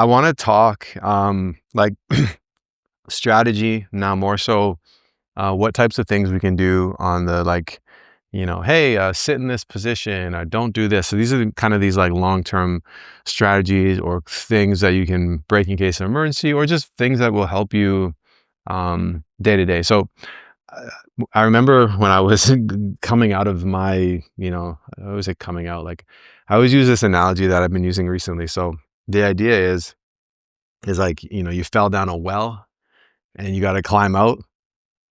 I want to talk like strategy now more so what types of things we can do on the like, hey, sit in this position or don't do this. So these are kind of these like long-term strategies or things that you can break in case of emergency or just things that will help you day to day. So uh, I remember when I was coming out of my, I always say coming out, like I always use this analogy that I've been using recently. So the idea is like, you fell down a well and you got to climb out.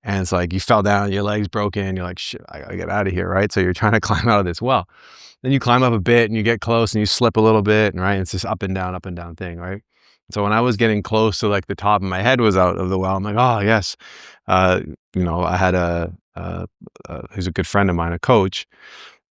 And it's like you fell down, your leg's broken, you're like, shit, I gotta get out of here, right? So you're trying to climb out of this well. Then you climb up a bit and you get close and you slip a little bit, and right? It's this up and down thing, right? So when I was getting close to like the top and my head was out of the well, I'm like, oh yes. Uh, I had who's a good friend of mine, a coach,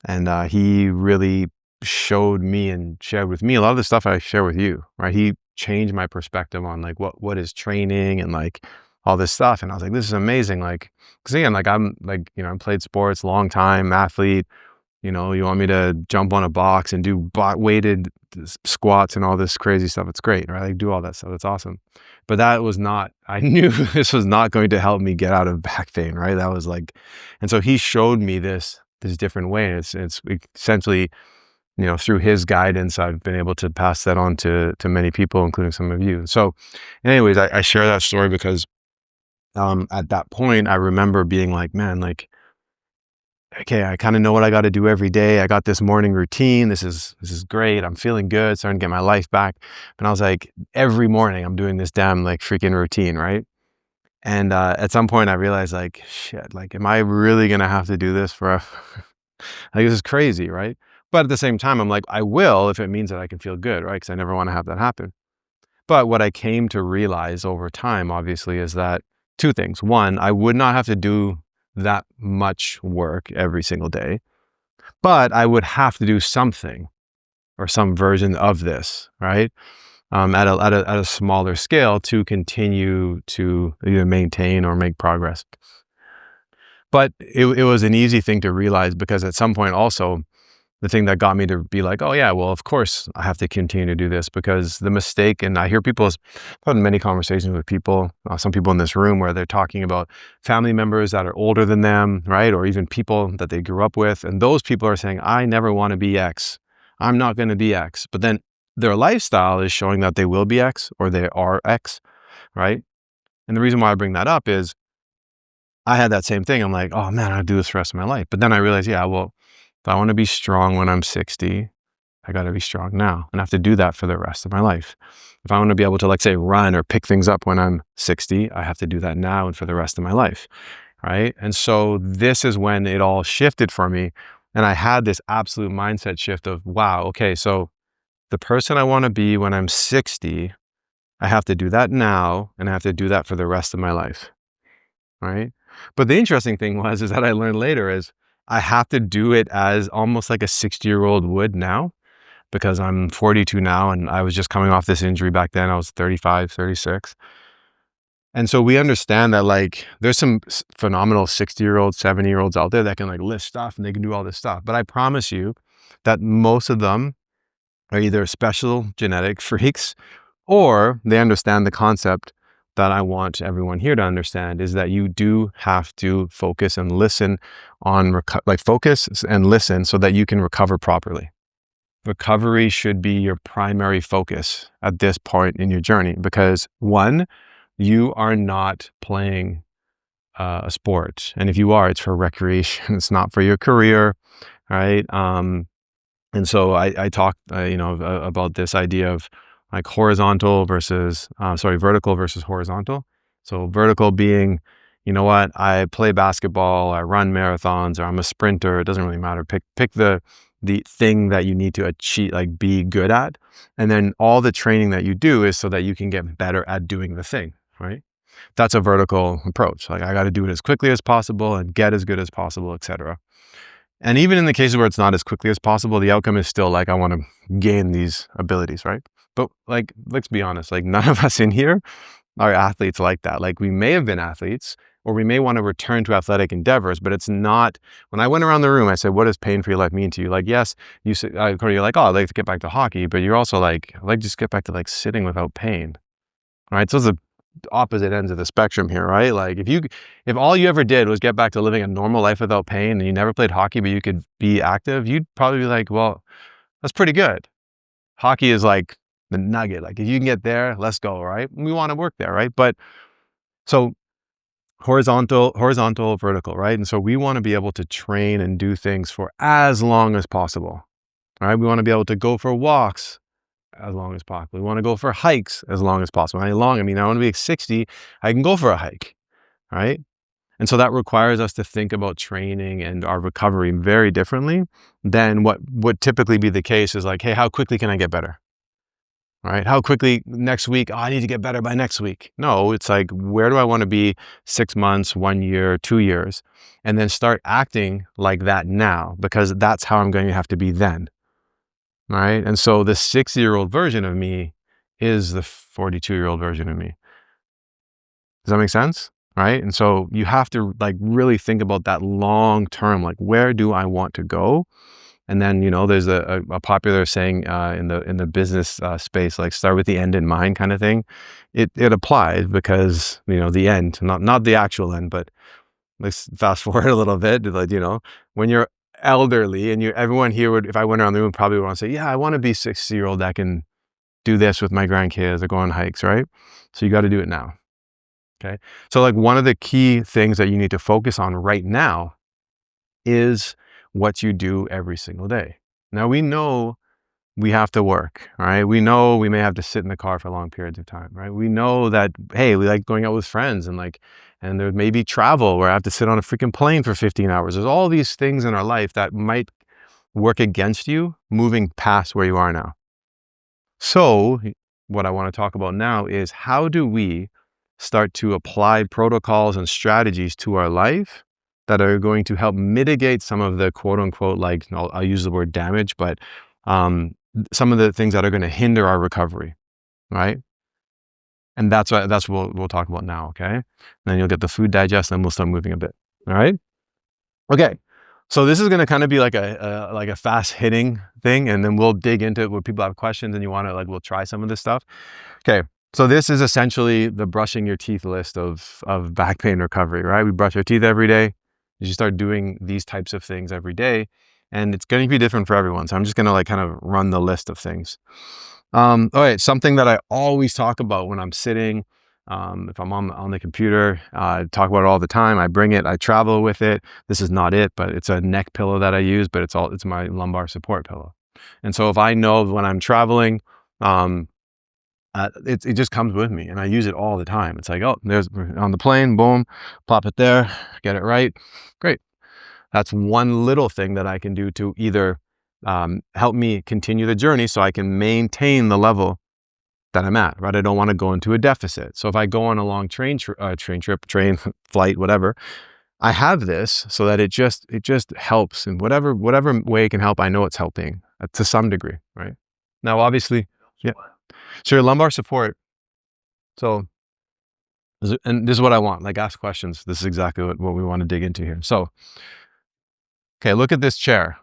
and he really showed me and shared with me a lot of the stuff I share with you, right? He changed my perspective on like what is training and like all this stuff. And I was like, this is amazing. Like, cause again, like I'm like, I played sports long time, athlete, you want me to jump on a box and do weighted squats and all this crazy stuff. It's great, right? Like do all that stuff. It's awesome. But that was not, I knew this was not going to help me get out of back pain, right? That was like, and so he showed me this different way. It's essentially, through his guidance, I've been able to pass that on to many people, including some of you. So anyways, I share that story because at that point, I remember being like, man, like, okay, I kind of know what I got to do every day. I got this morning routine. This is great. I'm feeling good, starting to get my life back. And I was like, every morning I'm doing this damn like freaking routine, right? And at some point I realized like, shit, like, am I really going to have to do this forever? Like, this is crazy, right? But at the same time, I'm like, I will if it means that I can feel good, right? Because I never want to have that happen. But what I came to realize over time, obviously, is that two things. One, I would not have to do that much work every single day, but I would have to do something or some version of this, right? At a smaller scale to continue to either maintain or make progress. But it was an easy thing to realize because at some point also, the thing that got me to be like, oh yeah, well, of course I have to continue to do this because the mistake, and I hear I've had many conversations with people, some people in this room where they're talking about family members that are older than them, right? Or even people that they grew up with. And those people are saying, I never want to be X. I'm not going to be X. But then their lifestyle is showing that they will be X or they are X, right? And the reason why I bring that up is I had that same thing. I'm like, oh man, I'll do this for the rest of my life. But then I realized, yeah, well, if I want to be strong when I'm 60, I got to be strong now and I have to do that for the rest of my life. If I want to be able to, like, say, run or pick things up when I'm 60, I have to do that now and for the rest of my life, right? And so this is when it all shifted for me. And I had this absolute mindset shift of, wow, okay, so the person I want to be when I'm 60, I have to do that now and I have to do that for the rest of my life, right? But the interesting thing is that I learned later is I have to do it as almost like a 60-year-old would now because I'm 42 now and I was just coming off this injury back then. I was 35, 36. And so we understand that like there's some phenomenal 60-year-olds, 70-year-olds out there that can like lift stuff and they can do all this stuff. But I promise you that most of them are either special genetic freaks or they understand the concept that I want everyone here to understand is that you do have to focus and listen on focus and listen so that you can recover properly. Recovery should be your primary focus at this point in your journey because one, you are not playing a sport. And if you are, it's for recreation. It's not for your career, right? And so I talked, about this idea of like vertical versus horizontal. So vertical being, you know what, I play basketball, I run marathons, or I'm a sprinter. It doesn't really matter. Pick the thing that you need to achieve, like be good at. And then all the training that you do is so that you can get better at doing the thing, right? That's a vertical approach. Like I got to do it as quickly as possible and get as good as possible, etc. And even in the cases where it's not as quickly as possible, the outcome is still like, I want to gain these abilities, right? But like, let's be honest, like none of us in here are athletes like that. Like we may have been athletes or we may want to return to athletic endeavors, but it's not. When I went around the room, I said, what does pain for your life mean to you? Like, yes, you said, you're like, oh, I'd like to get back to hockey, but you're also like, I'd like to just get back to like sitting without pain. Right? So those are the opposite ends of the spectrum here, right? Like if all you ever did was get back to living a normal life without pain and you never played hockey, but you could be active, you'd probably be like, well, that's pretty good. Hockey is like the nugget. Like if you can get there, let's go, right? We want to work there, right? But so horizontal, vertical, right? And so we want to be able to train and do things for as long as possible, right? We want to be able to go for walks as long as possible. We want to go for hikes as long as possible. How long? I mean, I want to be 60. I can go for a hike, right? And so that requires us to think about training and our recovery very differently than what would typically be the case is like, hey, how quickly can I get better? Right? How quickly next week? Oh, I need to get better by next week. No, it's like, where do I want to be 6 months, 1 year, 2 years? And then start acting like that now, because that's how I'm going to have to be then. Right? And so the 60-year-old version of me is the 42-year-old version of me. Does that make sense? Right? And so you have to like really think about that long term, like where do I want to go? And then, there's a popular saying in the business space, like start with the end in mind kind of thing. It applies because, the end, not the actual end, but let's fast forward a little bit. Like, when you're elderly and everyone here would, if I went around the room, probably would want to say, yeah, I want to be 60-year-old that can do this with my grandkids or go on hikes, right? So you got to do it now. Okay. So like one of the key things that you need to focus on right now is what you do every single day. Now we know we have to work, right? We know we may have to sit in the car for long periods of time, right? We know that, hey, we like going out with friends and there may be travel where I have to sit on a freaking plane for 15 hours. There's all these things in our life that might work against you moving past where you are now. So what I want to talk about now is how do we start to apply protocols and strategies to our life that are going to help mitigate some of the quote unquote, like I'll use the word damage, but some of the things that are going to hinder our recovery, right? And that's what we'll talk about now, okay? And then you'll get the food digest and we'll start moving a bit, all right? Okay, so this is going to kind of be like a fast hitting thing, and then we'll dig into it where people have questions and you want to we'll try some of this stuff. Okay, so this is essentially the brushing your teeth list of back pain recovery, right? We brush our teeth every day. You should start doing these types of things every day, and it's going to be different for everyone. So I'm just going to kind of run the list of things. All right, something that I always talk about when I'm sitting, if I'm on the computer, I talk about it all the time. I bring it, I travel with it. This is not it, but it's a neck pillow that I use, but it's my lumbar support pillow. And so if I know when I'm traveling, it just comes with me and I use it all the time. It's like, oh, there's on the plane, boom, plop it there, get it right. Great. That's one little thing that I can do to either help me continue the journey so I can maintain the level that I'm at, right? I don't want to go into a deficit. So if I go on a long train flight, whatever, I have this so that it just helps in whatever way it can help. I know it's helping to some degree, right? Now, obviously, yeah. So your lumbar support. So, and this is what I want, like ask questions. This is exactly what we want to dig into here. So, okay, look at this chair.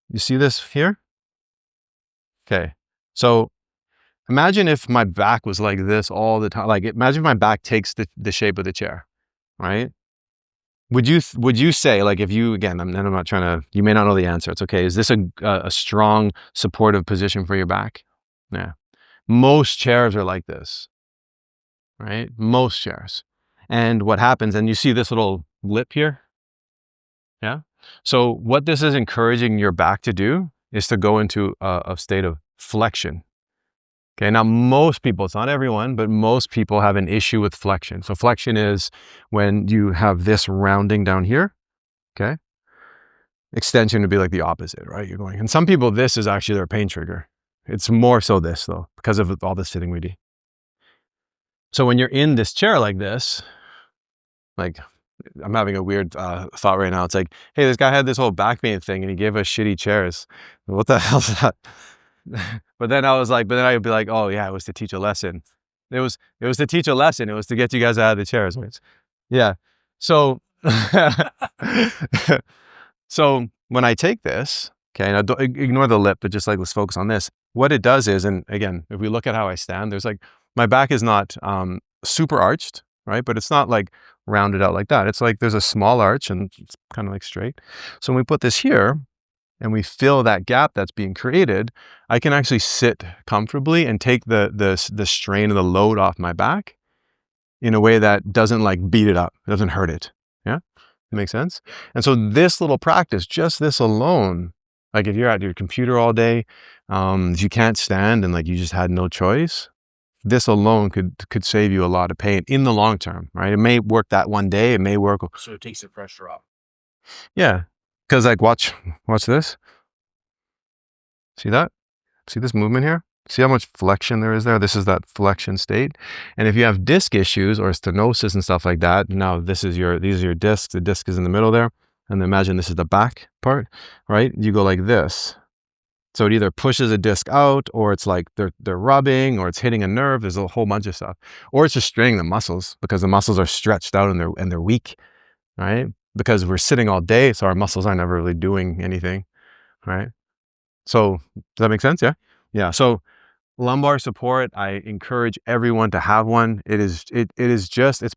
You see this here? Okay. So imagine if my back was like this all the time. Like imagine if my back takes the shape of the chair, right? Would you say, like, if you, again, I'm not trying to, you may not know the answer. It's okay. Is this a strong supportive position for your back? Yeah. Most chairs are like this, right? Most chairs. And what happens, and you see this little lip here? Yeah. So what this is encouraging your back to do is to go into a state of flexion. Okay, now most people, it's not everyone, but most people have an issue with flexion. So flexion is when you have this rounding down here, okay? Extension would be like the opposite, right? You're going, and some people, this is actually their pain trigger. It's more so this though, because of all the sitting we do. So when you're in this chair like this, like I'm having a weird thought right now. It's like, hey, this guy had this whole back pain thing and he gave us shitty chairs. What the hell is that? But then I'd be like, oh yeah, it was to teach a lesson. It was to teach a lesson. It was to get you guys out of the chairs. Yeah. So, so when I take this, okay, now don't ignore the lip, but just like let's focus on this. What it does is, and again, if we look at how I stand, there's like my back is not super arched, right? But it's not like rounded out like that. It's like there's a small arch and it's kind of like straight. So when we put this here and we fill that gap that's being created, I can actually sit comfortably and take the strain and the load off my back in a way that doesn't like beat it up. It doesn't hurt it. Yeah. It makes sense. And so this little practice, just this alone, like if you're at your computer all day, you can't stand and like you just had no choice, this alone could save you a lot of pain in the long term, right? It may work that one day, it may work. So it takes the pressure off. Yeah. Because like watch this. See that? See this movement here? See how much flexion there is there? This is that flexion state. And if you have disc issues or stenosis and stuff like that, now these are your discs. The disc is in the middle there. And imagine this is the back part, right? You go like this. So it either pushes a disc out or it's like they're rubbing or it's hitting a nerve. There's a whole bunch of stuff. Or it's just straining the muscles because the muscles are stretched out and they're weak, right? Because we're sitting all day, so our muscles aren't ever really doing anything, right? So does that make sense? Yeah. Yeah. So lumbar support, I encourage everyone to have one. It's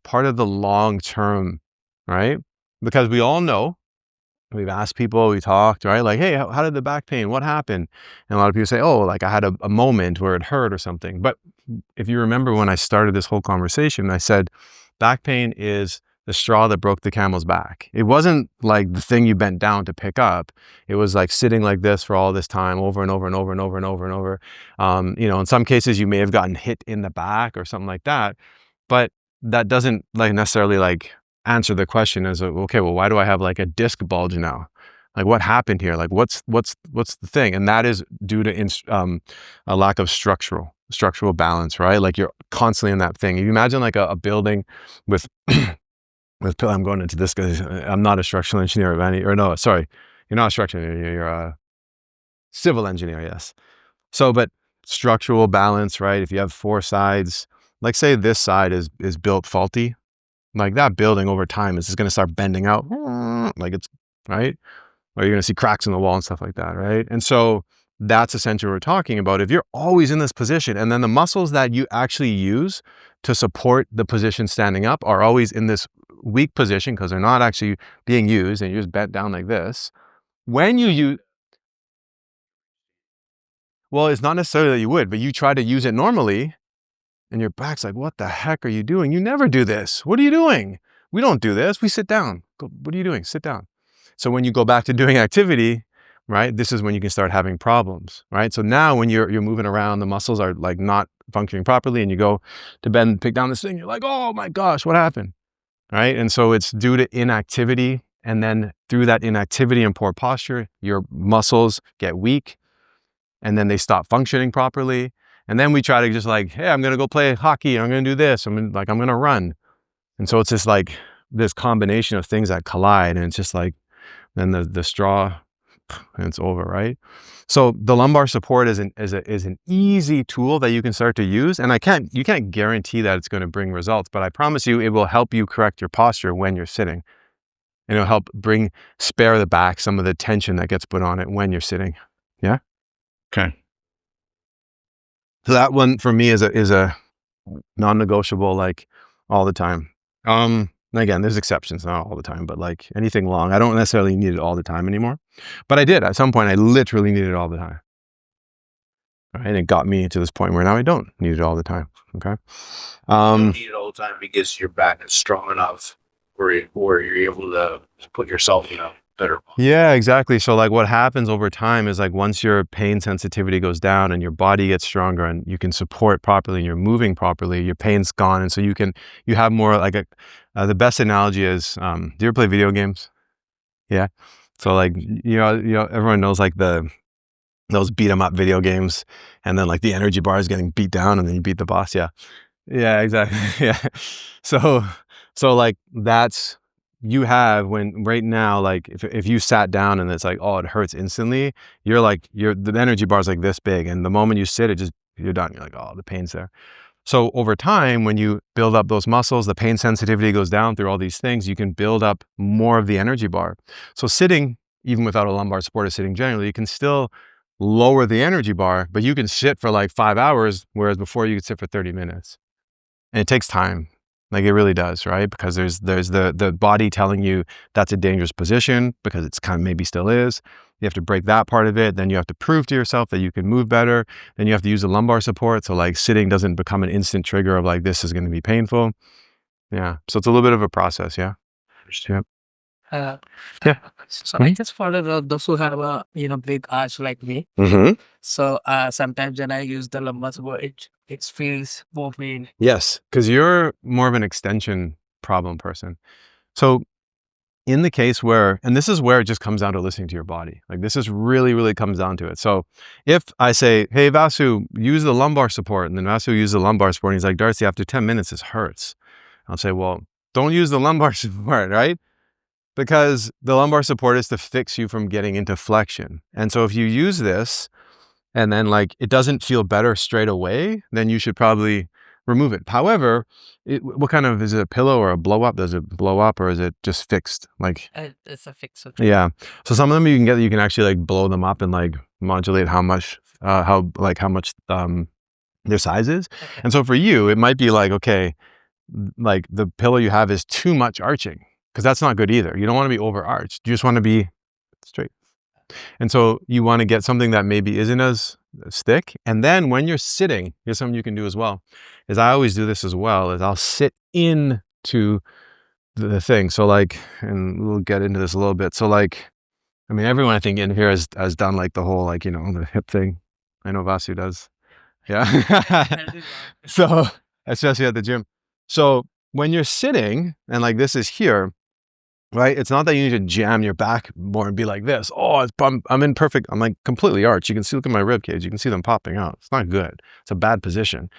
part of the long term, right? Because we all know, we've asked people, we talked, right? Like, hey, how did the back pain? What happened? And a lot of people say, oh, like I had a moment where it hurt or something. But if you remember when I started this whole conversation, I said, back pain is the straw that broke the camel's back. It wasn't like the thing you bent down to pick up. It was like sitting like this for all this time over and over and over and over and over and over. In some cases you may have gotten hit in the back or something like that, but that doesn't like necessarily like answer the question as okay, well, why do I have like a disc bulge now? Like what happened here? Like what's the thing? And that is due to a lack of structural balance, right? Like you're constantly in that thing. If you imagine like a building with I'm going into this because I'm not a structural engineer no, sorry, you're not a structural engineer, you're a civil engineer, yes. So, but structural balance, right? If you have four sides, like say this side is built faulty, like that building over time is just going to start bending out, like it's right, or you're going to see cracks in the wall and stuff like that, right? And so that's essentially what we're talking about. If you're always in this position, and then the muscles that you actually use to support the position standing up are always in this weak position because they're not actually being used, and you're just bent down like this. When you use, well, it's not necessarily that you would, but you try to use it normally, and your back's like, what the heck are you doing? You never do this. What are you doing? We don't do this. We sit down. What are you doing? Sit down. So when you go back to doing activity, right, this is when you can start having problems, right? So now when you're moving around, the muscles are like not functioning properly, and you go to bend, pick down this thing, you're like, oh my gosh, what happened? Right? And so it's due to inactivity. And then through that inactivity and poor posture, your muscles get weak and then they stop functioning properly. And then we try to just like, hey, I'm going to go play hockey. I'm going to do this. I'm going to run. And so it's just like this combination of things that collide. And it's just like, then the straw and it's over, right? So the lumbar support is an easy tool that you can start to use. And you can't guarantee that it's going to bring results, but I promise you it will help you correct your posture when you're sitting. And it'll help spare the back some of the tension that gets put on it when you're sitting. Yeah. Okay. So that one for me is a non-negotiable, like all the time. Again, there's exceptions, not all the time, but like anything long, I don't necessarily need it all the time anymore. But I did at some point. I literally needed it all the time. Right? And it got me to this point where now I don't need it all the time. Okay. You don't need it all the time because your back is strong enough where you're able to put yourself in a better. Yeah, exactly. So like what happens over time is like once your pain sensitivity goes down and your body gets stronger and you can support properly and you're moving properly, your pain's gone. And so you have more like the best analogy is, do you ever play video games? Yeah. So like, everyone knows like those beat 'em up video games, and then like the energy bar is getting beat down and then you beat the boss. Yeah. Yeah, exactly. Yeah. So like that's, you have when right now, like if you sat down and it's like, oh, it hurts instantly, the energy bar is like this big. And the moment you sit, you're done. You're like, oh, the pain's there. So over time, when you build up those muscles, the pain sensitivity goes down through all these things, you can build up more of the energy bar. So sitting, even without a lumbar support or sitting generally, you can still lower the energy bar, but you can sit for like 5 hours, whereas before you could sit for 30 minutes. And it takes time. Like it really does, right? Because there's the body telling you that's a dangerous position because it's kind of maybe still is. You have to break that part of it. Then you have to prove to yourself that you can move better. Then you have to use the lumbar support. So like sitting doesn't become an instant trigger of like, this is going to be painful. Yeah. So it's a little bit of a process. Yeah. Understand. Yeah. Uh, Yeah. so I just follow those who have a big arch like me. Mm-hmm. So sometimes when I use the lumbar support, it feels more pain. Yes. Because you're more of an extension problem person. So in the case where, and this is where it just comes down to listening to your body. Like this is really comes down to it. So if I say, hey, Vasu, use the lumbar support, and then Vasu uses the lumbar support, and he's like, Darcy, after 10 minutes, this hurts. I'll say, well, don't use the lumbar support, right? Because the lumbar support is to fix you from getting into flexion. And so if you use this and then like it doesn't feel better straight away, then you should probably remove it. However, what kind of, is it a pillow or a blow up? Does it blow up or is it just fixed? Like, It's a fix. yeah. So some of them you can actually like blow them up and like modulate how much their size is. Okay. And so for you, it might be like, okay, like the pillow you have is too much arching because that's not good either. You don't want to be over arched. You just want to be straight. And so you want to get something that maybe isn't as thick. And then when you're sitting, here's something you can do as well, is I always do this as well, is I'll sit into the thing. So like, and we'll get into this a little bit. So like, I mean, everyone I think in here has done like the whole, like, the hip thing. I know Vasu does. Yeah. So, especially at the gym. So when you're sitting and like this is here, right? It's not that you need to jam your back more and be like this. Oh, I'm in perfect. I'm like completely arched. You can see, look at my rib cage. You can see them popping out. It's not good. It's a bad position.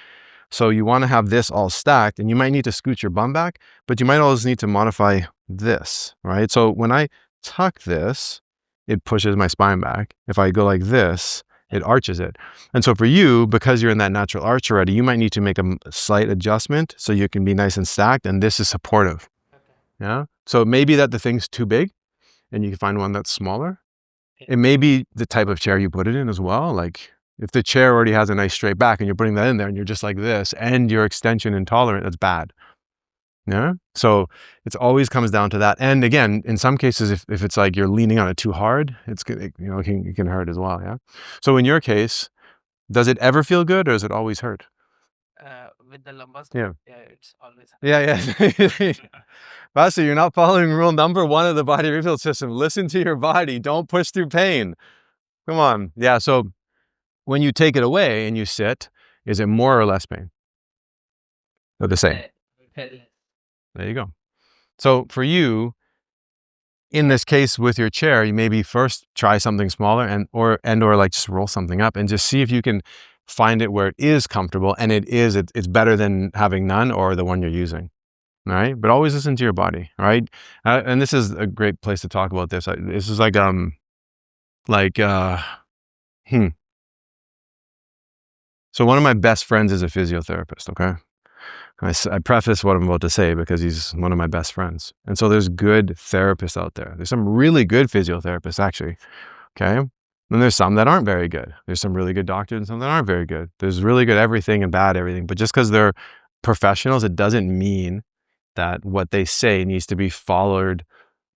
So you want to have this all stacked, and you might need to scoot your bum back, but you might always need to modify this, right? So when I tuck this, it pushes my spine back. If I go like this, it arches it. And so for you, because you're in that natural arch already, you might need to make a slight adjustment so you can be nice and stacked, and this is supportive. Yeah. So it may be that the thing's too big and you can find one that's smaller. It may be the type of chair you put it in as well. Like if the chair already has a nice straight back and you're putting that in there and you're just like this and you're extension intolerant, that's bad. Yeah. So it always comes down to that. And again, in some cases, if it's like you're leaning on it too hard, it can hurt as well. Yeah. So in your case, does it ever feel good or does it always hurt? With the lumbar Yeah. yeah, it's always. Yeah. Vasu, you're not following rule number 1 of the body refill system. Listen to your body. Don't push through pain. Come on. Yeah. So when you take it away and you sit, is it more or less pain? Or the same? There you go. So for you, in this case with your chair, you maybe first try something smaller or like just roll something up and just see if you can find it where it is comfortable and it's better than having none or the one you're using. All right. But always listen to your body. Right. And this is a great place to talk about this. This is like, so one of my best friends is a physiotherapist. Okay. I preface what I'm about to say because he's one of my best friends. And so there's good therapists out there. There's some really good physiotherapists actually. Okay. And there's some that aren't very good. There's some really good doctors and some that aren't very good. There's really good everything and bad everything. But just because they're professionals, it doesn't mean that what they say needs to be followed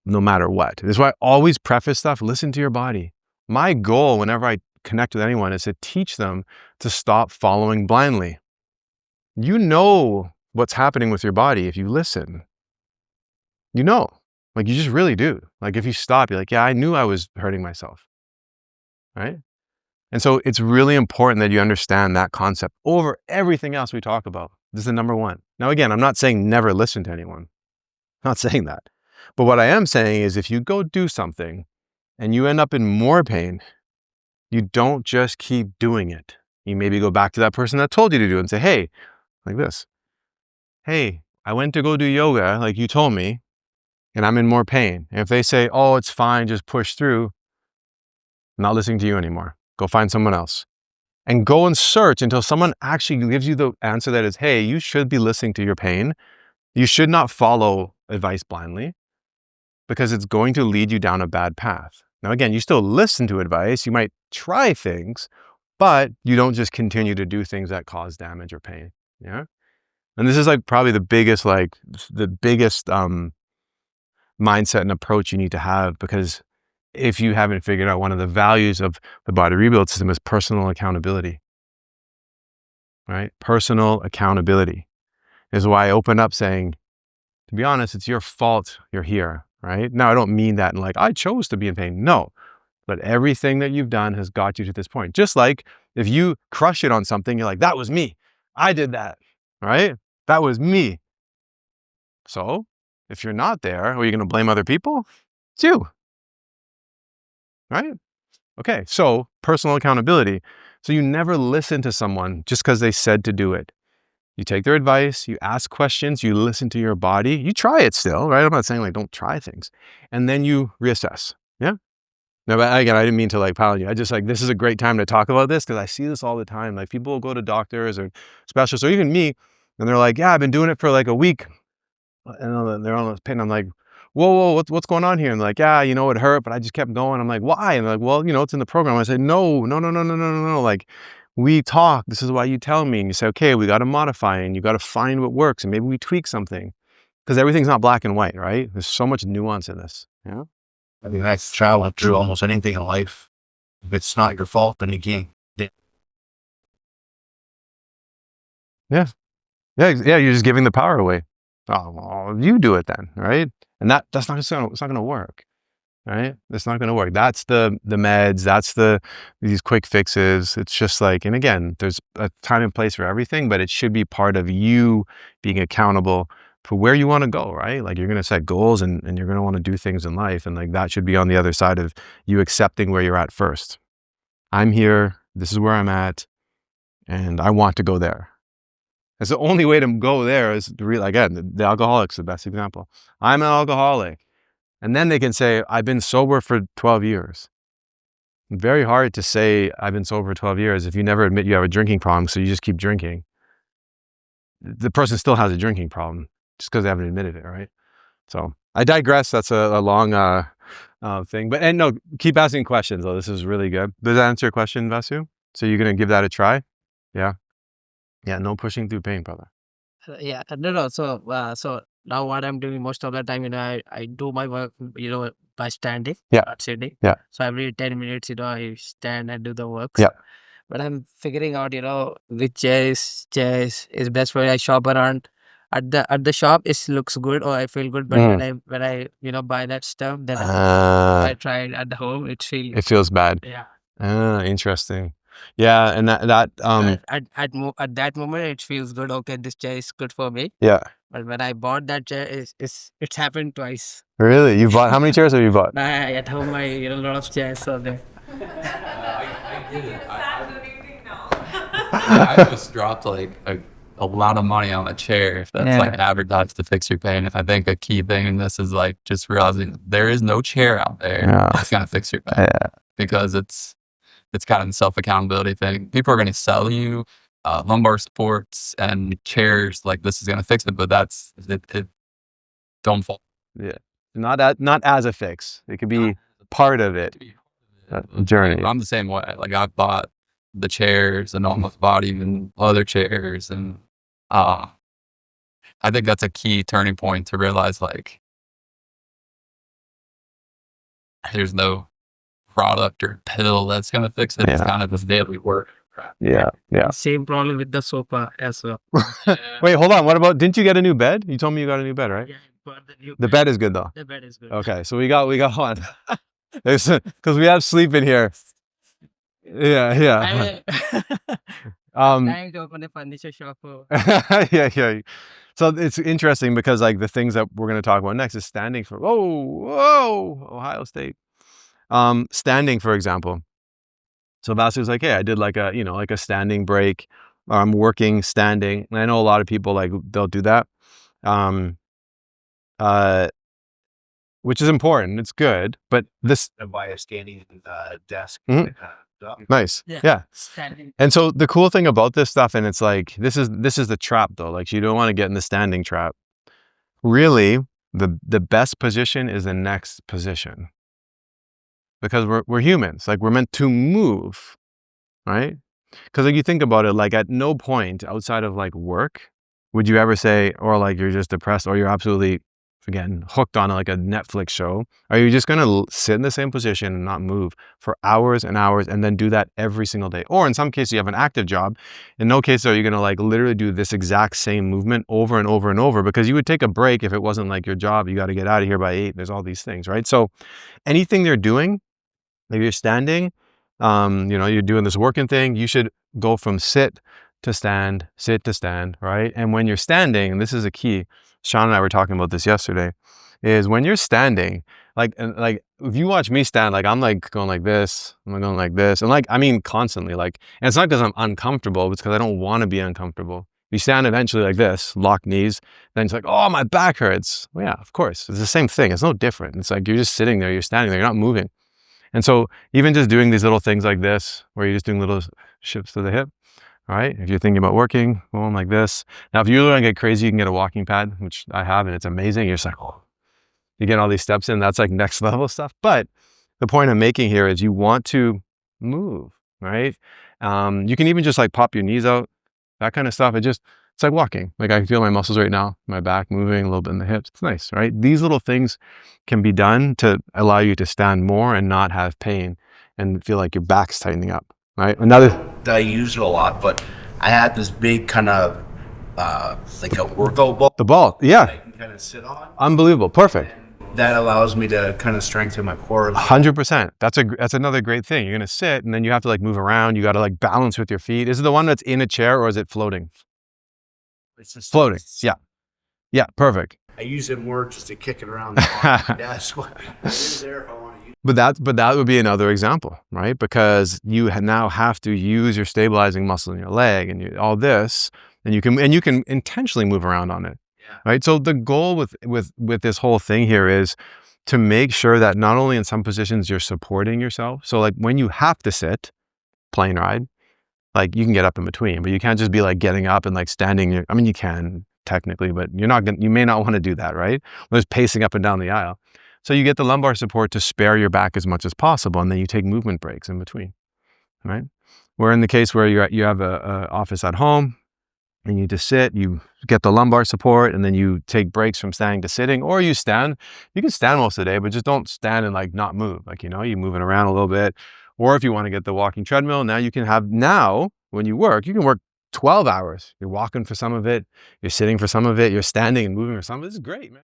no matter what. This is why I always preface stuff, listen to your body. My goal whenever I connect with anyone is to teach them to stop following blindly. You know what's happening with your body if you listen. Like you just really do. Like if you stop, you're like, yeah, I knew I was hurting myself. Right? And so it's really important that you understand that concept over everything else we talk about. This is the number 1. Now, again, I'm not saying never listen to anyone. I'm not saying that. But what I am saying is if you go do something and you end up in more pain, you don't just keep doing it. You maybe go back to that person that told you to do it and say, hey, like this. Hey, I went to go do yoga like you told me, and I'm in more pain. And if they say, oh, it's fine, just push through, I'm not listening to you anymore. Go find someone else. and go and search until someone actually gives you the answer that is, hey, you should be listening to your pain. You should not follow advice blindly because it's going to lead you down a bad path. Now, again, you still listen to advice. You might try things, but you don't just continue to do things that cause damage or pain. Yeah. And this is like probably the biggest mindset and approach you need to have, because if you haven't figured out, one of the values of the body rebuild system is personal accountability, right? Personal accountability is why I opened up saying, to be honest, it's your fault you're here, right? Now, I don't mean that in like, I chose to be in pain. No, but everything that you've done has got you to this point. Just like if you crush it on something, you're like, that was me. I did that, right? That was me. So if you're not there, are you going to blame other people? It's you, right? Okay, so personal accountability. So you never listen to someone just because they said to do it. You take their advice, you ask questions, you listen to your body, you try it still, right? I'm not saying like don't try things. And then you reassess. Yeah. No, but again, I didn't mean to like pile on you. I just like, this is a great time to talk about this because I see this all the time. Like people will go to doctors or specialists or even me, and they're like, yeah, I've been doing it for like a week. And they're on this pain. I'm like, whoa, what's going on here? And they're like, yeah, it hurt, but I just kept going. I'm like, why? And they're like, well, it's in the program. I said, no. Like, we talk. This is why you tell me. And you say, okay, we got to modify and you got to find what works. And maybe we tweak something, because everything's not black and white, right? There's so much nuance in this. Yeah. I mean, that's travel through almost anything in life. If it's not your fault, then you can't. Yeah. You're just giving the power away. Oh, well, you do it then, right? And it's not going to work, right? It's not going to work. That's the meds. That's these quick fixes. It's just like, and again, there's a time and place for everything, but it should be part of you being accountable for where you want to go, right? Like you're going to set goals and you're going to want to do things in life. And like that should be on the other side of you accepting where you're at first. I'm here. This is where I'm at. And I want to go there. It's the only way to go there is to again, the alcoholic's the best example. I'm an alcoholic. And then they can say, I've been sober for 12 years. Very hard to say I've been sober for 12 years if you never admit you have a drinking problem, so you just keep drinking. The person still has a drinking problem just because they haven't admitted it, right? So I digress. That's a long thing. But no, keep asking questions though. This is really good. Does that answer your question, Vasu? So you're going to give that a try? Yeah. Yeah, no pushing through pain, brother. No. So now what I'm doing most of the time, I do my work, by standing. Yeah. Not sitting. Yeah. So every 10 minutes, I stand and do the works. Yeah. But I'm figuring out, which chair is best for me. I shop around. At the shop, it looks good or I feel good. But when I buy that stuff, then I try it at the home. It feels bad. Yeah. Interesting. Yeah, and that at that moment it feels good. Okay, this chair is good for me. Yeah. But when I bought that chair, it's happened twice. Really? You bought how many chairs have you bought? At home, a lot of chairs are there. I did it. I just dropped like a lot of money on a chair if that's like advertised to fix your pain. I think a key thing in this is like just realizing there is no chair out there that's gonna fix your pain. Because it's kind of a self-accountability thing. People are going to sell you lumbar supports and chairs like this is going to fix it, but that's it. Don't fall. Yeah, not as a fix. It could be part of it. Journey. I'm the same way. Like I've bought the chairs and almost bought even other chairs, and I think that's a key turning point to realize like there's no product or pill that's gonna fix it. It's kind of this daily work. Yeah. Same problem with the sofa as well. Wait, hold on. What about? Didn't you get a new bed? You told me you got a new bed, right? Yeah, but the bed is good though. The bed is good. Okay, so we got one. Because we have sleep in here. Yeah. Trying to open a furniture shop. Yeah. So it's interesting because like the things that we're going to talk about next is standing for. Whoa, Ohio State. Standing, for example. So Vasu was like, hey, I did like a standing break. I'm working standing. And I know a lot of people like they'll do that. Which is important. It's good. But this by a standing desk. Mhm. Nice. Yeah. Yeah. Standing. And so the cool thing about this stuff, and it's like, this is the trap though. Like you don't want to get in the standing trap. Really, the best position is the next position. Because we're humans. Like we're meant to move, right? Because like you think about it, like at no point outside of like work would you ever say, or like you're just depressed, or you're absolutely again hooked on like a Netflix show. Are you just gonna sit in the same position and not move for hours and hours, and then do that every single day? Or in some cases, you have an active job. In no case are you gonna like literally do this exact same movement over and over and over, because you would take a break if it wasn't like your job. You got to get out of here by 8. There's all these things, right? So anything they're doing, if you're standing, you're doing this working thing, you should go from sit to stand, right? And when you're standing, and this is a key, Sean and I were talking about this yesterday, is when you're standing, like if you watch me stand, like I'm like going like this, I'm going like this, and like, I mean, constantly, like, and it's not because I'm uncomfortable, it's because I don't want to be uncomfortable. You stand eventually like this, lock knees, then it's like, oh, my back hurts. Well, yeah, of course, it's the same thing. It's no different. It's like you're just sitting there, you're standing there, you're not moving. And so even just doing these little things like this, where you're just doing little shifts to the hip, all right? If you're thinking about working, going like this. Now, if you're going to get crazy, you can get a walking pad, which I have, and it's amazing. You're just like, oh, you get all these steps in. That's like next level stuff. But the point I'm making here is you want to move, right? You can even just like pop your knees out, that kind of stuff. It's like walking. Like I feel my muscles right now, my back moving a little bit in the hips. It's nice, right? These little things can be done to allow you to stand more and not have pain and feel like your back's tightening up, right? I use it a lot, but I had this big kind of like a workout ball. The ball, yeah. I can kind of sit on. Unbelievable, perfect. That allows me to kind of strengthen my core. 100%. That's another great thing. You're gonna sit and then you have to like move around. You got to like balance with your feet. Is it the one that's in a chair or is it floating? It's just Floating. Yeah. Yeah. Perfect. I use it more just to kick it around the desk. It's there if I want to use it. But that would be another example, right? Because you now have to use your stabilizing muscle in your leg and all this, and you can intentionally move around on it, right? So the goal with this whole thing here is to make sure that not only in some positions you're supporting yourself. So like when you have to sit, plane ride, like you can get up in between, but you can't just be like getting up and like standing. I mean, you can technically, but you may not want to do that, right? There's pacing up and down the aisle. So you get the lumbar support to spare your back as much as possible, and then you take movement breaks in between, right? Where in the case where you have a office at home and you just sit, you get the lumbar support, and then you take breaks from standing to sitting, or you stand. You can stand most of the day, but just don't stand and like not move. Like, you're moving around a little bit. Or if you want to get the walking treadmill, now when you work, you can work 12 hours. You're walking for some of it, you're sitting for some of it, you're standing and moving for some of it. This is great, man.